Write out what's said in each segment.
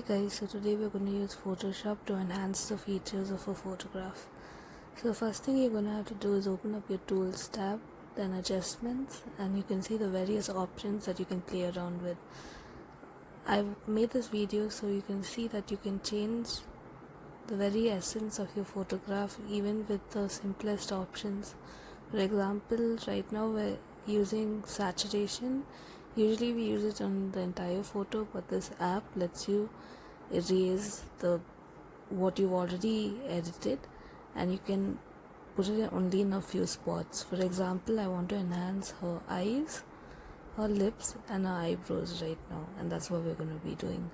Guys, so today we're going to use Photoshop to enhance the features of a photograph. So first thing you're going to have to do is open up your Tools tab, then Adjustments, and you can see the various options that you can play around with. I've made this video so you can see that you can change the very essence of your photograph even with the simplest options. For example, right now we're using saturation. Usually we use it on the entire photo, but this app lets you erase what you've already edited, and you can put it only in a few spots. For example, I want to enhance her eyes, her lips and her eyebrows right now, and that's what we're going to be doing.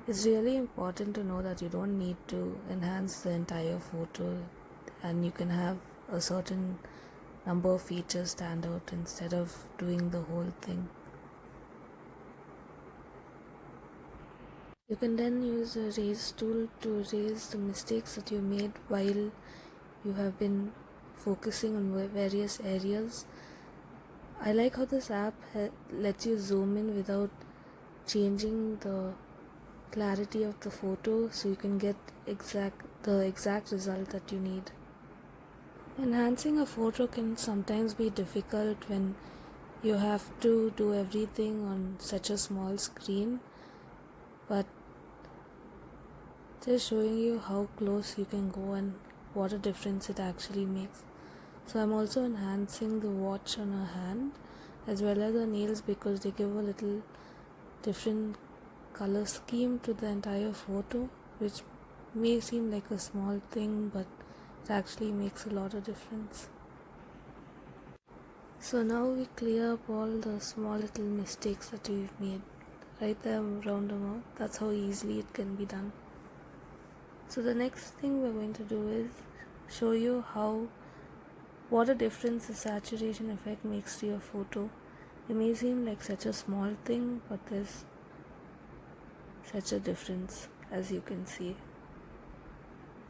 It's really important to know that you don't need to enhance the entire photo, and you can have a certain number of features stand out instead of doing the whole thing. You can then use the erase tool to erase the mistakes that you made while you have been focusing on various areas. I like how this app lets you zoom in without changing the clarity of the photo, so you can get the exact result that you need. Enhancing a photo can sometimes be difficult when you have to do everything on such a small screen, but just showing you how close you can go and what a difference it actually makes. So I'm also enhancing the watch on her hand as well as her nails, because they give a little different color scheme to the entire photo, which may seem like a small thing, but it actually makes a lot of difference. So now we clear up all the small little mistakes that we've made right there around the mouth. That's how easily it can be done. So the next thing we're going to do is show you what a difference the saturation effect makes to your photo. It may seem like such a small thing, but there's such a difference, as you can see.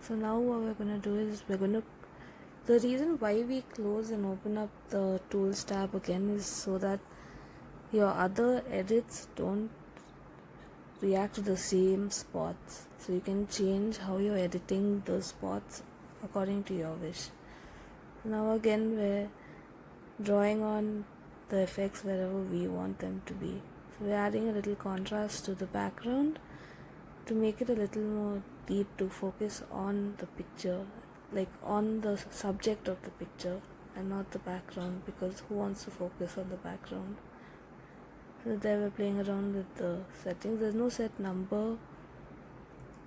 So now what we're going to do is the reason why we close and open up the Tools tab again is so that your other edits don't react to the same spots. So you can change how you're editing those spots according to your wish. Now again we're drawing on the effects wherever we want them to be. So we're adding a little contrast to the background to make it a little more deep, to focus on the picture, like on the subject of the picture and not the background, because who wants to focus on the background? So there we're playing around with the settings. There's no set number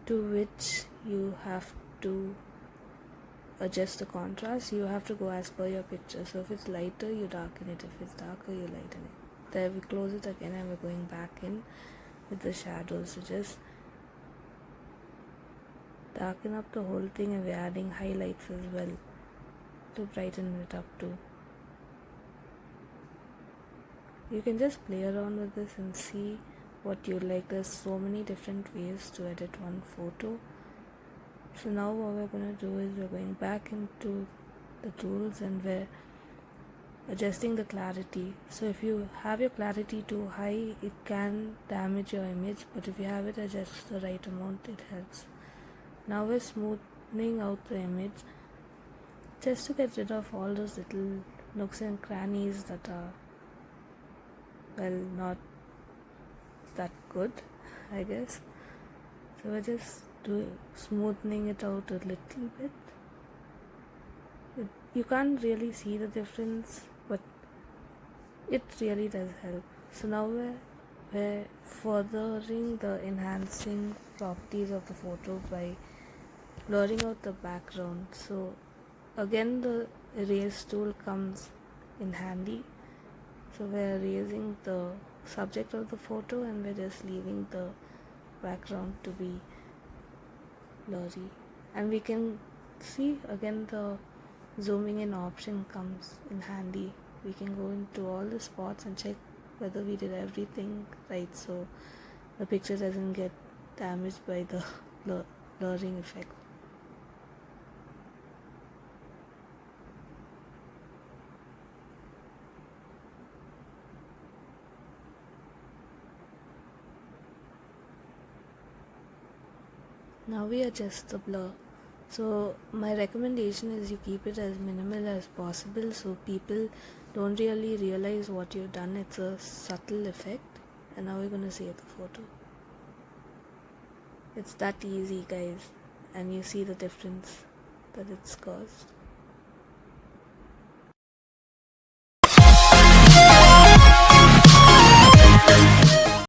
to which you have to adjust the contrast. You have to go as per your picture. So if it's lighter, you darken it. If it's darker, you lighten it. There we close it again and we're going back in with the shadows. So just darken up the whole thing, and we're adding highlights as well to brighten it up too. You can just play around with this and see what you like. There's so many different ways to edit one photo. So now what we're going to do is we're going back into the tools and we're adjusting the clarity. So if you have your clarity too high, it can damage your image, but if you have it adjust the right amount, it helps. Now we're smoothing out the image just to get rid of all those little nooks and crannies that are, well, not that good, I guess. So we're just smoothing it out a little bit. You can't really see the difference, but it really does help. So now we're furthering the enhancing properties of the photo by blurring out the background. So again the erase tool comes in handy. So we're erasing the subject of the photo and we're just leaving the background to be blurry. And we can see again the zooming in option comes in handy. We can go into all the spots and check whether we did everything right, so the picture doesn't get damaged by the blurring effect. Now we adjust the blur. So my recommendation is you keep it as minimal as possible so people don't really realize what you've done. It's a subtle effect. And now we're going to save the photo. It's that easy, guys, and you see the difference that it's caused.